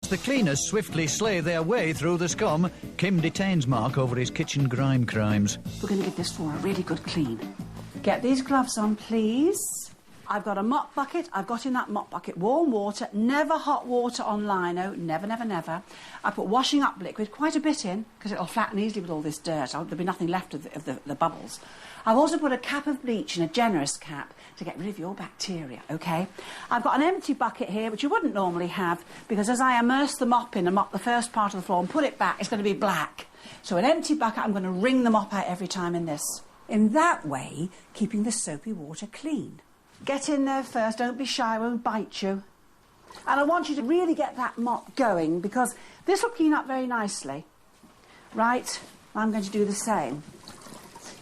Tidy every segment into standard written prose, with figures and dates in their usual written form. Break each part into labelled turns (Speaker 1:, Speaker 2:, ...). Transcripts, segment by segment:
Speaker 1: The cleaners swiftly slay their way through the scum. Kim detains Mark over his kitchen grime crimes.
Speaker 2: We're going to give this floor a really good clean. Get these gloves on, please. I've got a mop bucket. I've got in that mop bucket warm water, never hot water on lino, never, never, never. I put washing up liquid, quite a bit in, because it'll flatten easily with all this dirt. There'll be nothing left of the bubbles. I've also put a cap of bleach in, a generous cap, to get rid of your bacteria, OK? I've got an empty bucket here, which you wouldn't normally have, because as I immerse the mop in and mop the first part of the floor and put it back, it's going to be black. So an empty bucket, I'm going to wring the mop out every time in this. In that way, keeping the soapy water clean. Get in there first, don't be shy, I won't bite you. And I want you to really get that mop going, because this will clean up very nicely. Right, I'm going to do the same.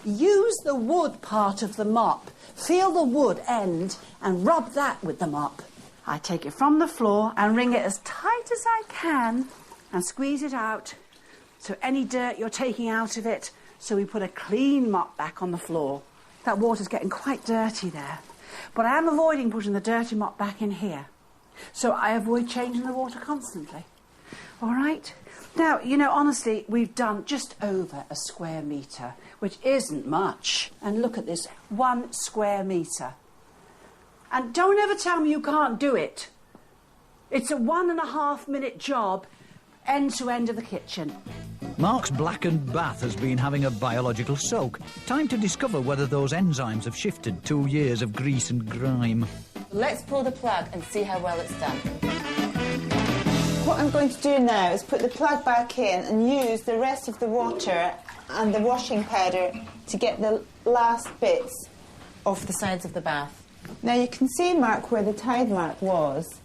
Speaker 2: Use the wood part of the mop. Feel the wood end and rub that with the mop. I take it from the floor and wring it as tight as I can and squeeze it out, so any dirt you're taking out of it, so we put a clean mop back on the floor. That water's getting quite dirty there. But I am avoiding putting the dirty mop back in here, so I avoid changing the water constantly. All right? Now, you know, honestly, we've done just over a square metre, which isn't much. And look at this, 1 square metre. And don't ever tell me you can't do it. It's a 1.5 minute job, end to end of the kitchen.
Speaker 1: Mark's blackened bath has been having a biological soak. Time to discover whether those enzymes have shifted 2 years of grease and grime.
Speaker 3: Let's pull the plug and see how well it's done. What I'm going to do now is put the plug back in and use the rest of the water and the washing powder to get the last bits off the sides of the bath. Now you can see, Mark, where the tide mark was.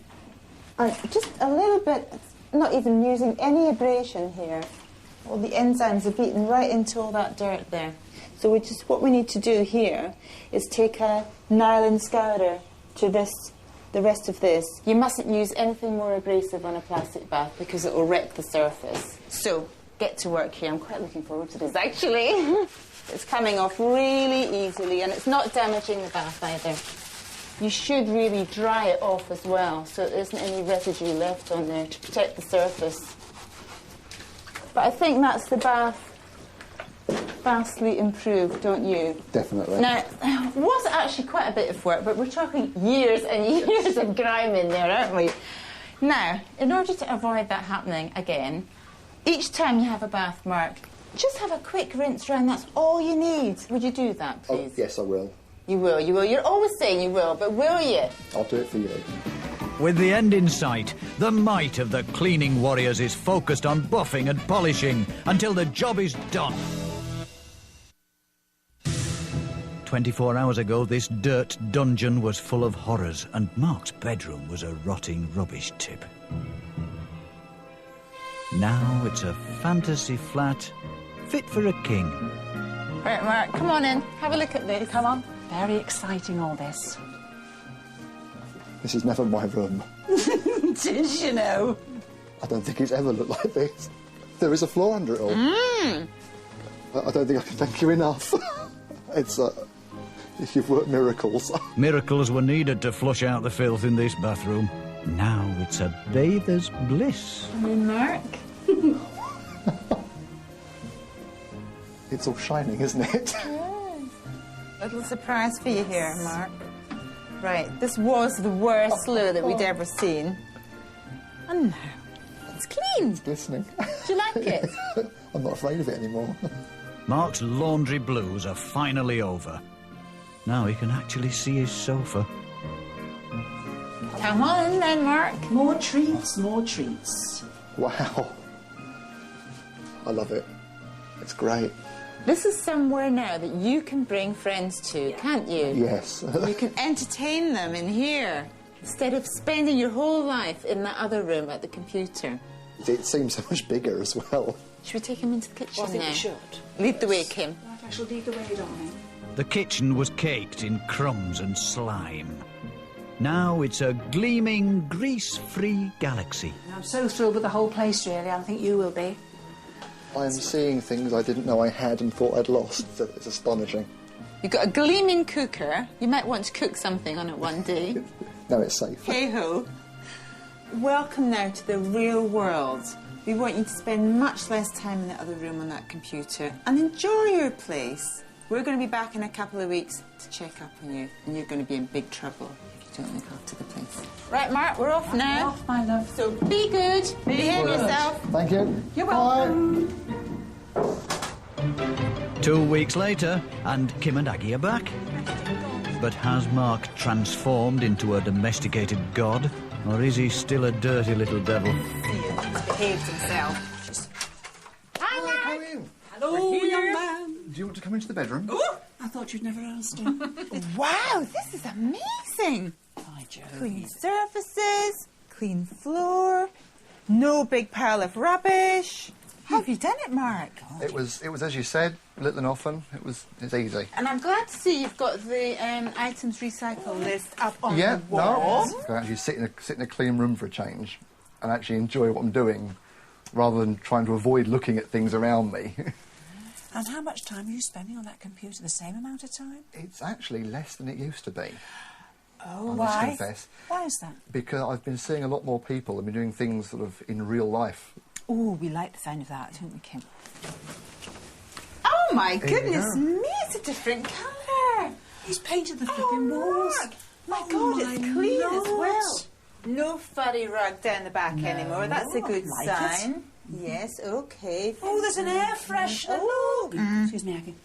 Speaker 3: And just a little bit, not even using any abrasion here. All the enzymes have beaten right into all that dirt there. So what we need to do here is take a nylon scourer to the rest of this. You mustn't use anything more abrasive on a plastic bath because it will wreck the surface. So, get to work here. I'm quite looking forward to this, actually. It's coming off really easily, and it's not damaging the bath either. You should really dry it off as well, so there isn't any residue left on there to protect the surface. But I think that's the bath vastly improved, don't you?
Speaker 4: Definitely.
Speaker 3: Now, it was actually quite a bit of work, but we're talking years and years of grime in there, aren't we? Now, in order to avoid that happening again, each time you have a bath, Mark, just have a quick rinse round. That's all you need. Would you do that, please?
Speaker 4: Oh, yes, I will.
Speaker 3: You will, you will. You're always saying you will, but will you?
Speaker 4: I'll do it for you.
Speaker 1: With the end in sight, the might of the cleaning warriors is focused on buffing and polishing until the job is done. 24 hours ago, this dirt dungeon was full of horrors, and Mark's bedroom was a rotting rubbish tip. Now it's a fantasy flat fit for a king.
Speaker 3: Right, Mark, come on in. Have a look at this.
Speaker 2: Come on. Very exciting, all this.
Speaker 4: This is never my room.
Speaker 2: Did you know?
Speaker 4: I don't think it's ever looked like this. There is a floor under it all. I don't think I can thank you enough. You've worked miracles.
Speaker 1: Miracles were needed to flush out the filth in this bathroom. Now it's a bather's bliss.
Speaker 3: Mark?
Speaker 4: It's all shining, isn't it?
Speaker 3: Yes. Little surprise for you here, Mark. Right, this was the worst loo that we'd ever seen. And now it's clean.
Speaker 4: It's glistening.
Speaker 3: Do you like it?
Speaker 4: I'm not afraid of it anymore.
Speaker 1: Mark's laundry blues are finally over. Now he can actually see his sofa.
Speaker 3: Come on then, Mark.
Speaker 2: More treats, more treats.
Speaker 4: Wow. I love it. It's great.
Speaker 3: This is somewhere now that you can bring friends to, can't you?
Speaker 4: Yes.
Speaker 3: You can entertain them in here instead of spending your whole life in that other room at the computer.
Speaker 4: It seems so much bigger as well.
Speaker 3: Should we take him into the kitchen
Speaker 2: I think
Speaker 3: now?
Speaker 2: we should.
Speaker 3: Lead the way, Kim.
Speaker 2: Right, I shall lead the way, darling.
Speaker 1: The kitchen was caked in crumbs and slime. Now it's a gleaming, grease-free galaxy.
Speaker 2: I'm so thrilled with the whole place, really. I think you will be.
Speaker 4: I'm seeing things I didn't know I had and thought I'd lost. It's astonishing.
Speaker 3: You've got a gleaming cooker. You might want to cook something on it one day.
Speaker 4: No, it's safe.
Speaker 3: Hey-ho. welcome now to the real world. We want you to spend much less time in the other room on that computer and enjoy your place. We're going to be back in a couple of weeks to check up on you, and you're going to be in big trouble if you don't look after the place. Right, Mark, we're off now.
Speaker 2: Off, my love.
Speaker 3: So be good, behave yourself.
Speaker 4: Thank you.
Speaker 2: You're
Speaker 4: Bye.
Speaker 2: welcome.
Speaker 1: 2 weeks later, and Kim and Aggie are back. But has Mark transformed into a domesticated god? Or is he still a dirty little devil?
Speaker 3: He's behaved himself.
Speaker 4: Come in.
Speaker 2: Hello, young man.
Speaker 4: Do you want to come into the bedroom?
Speaker 2: I thought you'd never asked him.
Speaker 3: Wow, this is amazing.
Speaker 2: Hi, Joe.
Speaker 3: Clean surfaces, clean floor, no big pile of rubbish. How have you done it, Mark?
Speaker 4: It was as you said, little and often. It's easy.
Speaker 3: And I'm glad to see you've got the items recycle list up on
Speaker 4: Yeah,
Speaker 3: the wall.
Speaker 4: no. I can actually sit in a clean room for a change and actually enjoy what I'm doing rather than trying to avoid looking at things around me.
Speaker 2: And how much time are you spending on that computer? The same amount of time?
Speaker 4: It's actually less than it used to be.
Speaker 2: Oh,
Speaker 4: I must
Speaker 2: why?
Speaker 4: confess.
Speaker 2: Why is that?
Speaker 4: Because I've been seeing a lot more people and been doing things sort of in real life.
Speaker 3: Oh, we like the sound of that, don't we, Kim? Oh, my goodness
Speaker 4: go.
Speaker 3: me, it's a different colour.
Speaker 2: He's painted the flipping walls.
Speaker 3: Mark. My
Speaker 2: Oh,
Speaker 3: God,
Speaker 2: my
Speaker 3: it's clean as
Speaker 2: Lord.
Speaker 3: well. No furry rug down the back anymore. That's a good
Speaker 2: like it.
Speaker 3: sign. Yes, okay.
Speaker 2: Oh, there's an air freshener.
Speaker 3: Oh.
Speaker 2: Look. Excuse me, Aggie.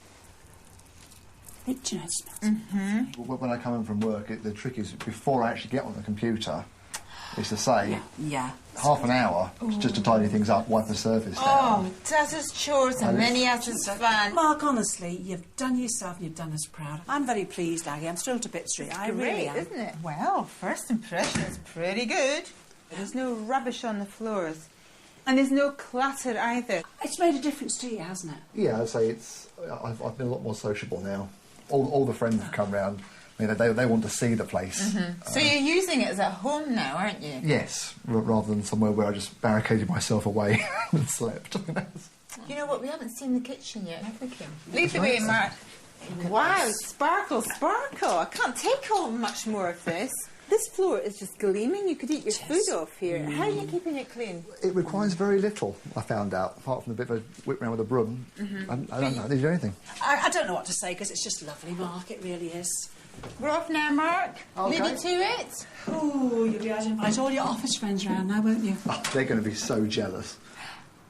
Speaker 2: Do you know it smells?
Speaker 4: When I come in from work, the trick is before I actually get on the computer, is to say
Speaker 2: Yeah.
Speaker 4: half an hour just to tidy things up, wipe the surface down.
Speaker 3: Oh, does his chores and many has his fun.
Speaker 2: Mark, honestly, you've done yourself and you've done us proud. I'm very pleased, Aggie. I'm thrilled to bits for you. I really
Speaker 3: Great,
Speaker 2: am.
Speaker 3: isn't it? Well, first impression is pretty good. There's no rubbish on the floors. And there's no clutter either.
Speaker 2: It's made a difference to you, hasn't it?
Speaker 4: Yeah, I'd say I've been a lot more sociable now. All the friends have come round. I mean, they want to see the place.
Speaker 3: So you're using it as a home now, aren't you?
Speaker 4: Yes, rather than somewhere where I just barricaded myself away and slept.
Speaker 3: You know what? We haven't seen the kitchen yet, have we, Kim? Lead the way, Mark. Wow, sparkle, sparkle. I can't take on much more of this. This floor is just gleaming. You could eat your food off here. How are you keeping it clean?
Speaker 4: It requires very little, I found out, apart from a bit of a whip round with a broom. I don't need to do anything.
Speaker 2: I don't know what to say because it's just lovely, Mark. It really is.
Speaker 3: We're off now, Mark.
Speaker 4: Okay.
Speaker 3: Leave you to it.
Speaker 2: Oh, you'll be able to invite all your office friends round now, won't you?
Speaker 4: Oh, they're going to be so jealous.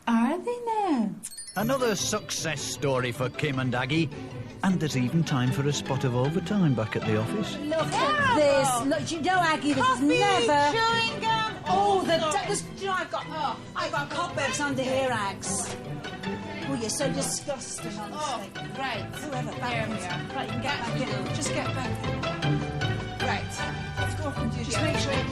Speaker 3: Are they now?
Speaker 1: Another success story for Kim and Aggie. And there's even time for a spot of overtime back at the office.
Speaker 5: Look at this. Look, you know, Aggie, this is never...
Speaker 3: chewing gum.
Speaker 2: Oh, you know, I've got cobwebs under here, Ags. Oh, you're so disgusting, honestly.
Speaker 3: Right.
Speaker 2: Whoever,
Speaker 3: There we are.
Speaker 2: Right, you can get back in. Just get back in.
Speaker 3: Right. Let's go off and do
Speaker 2: Just make sure you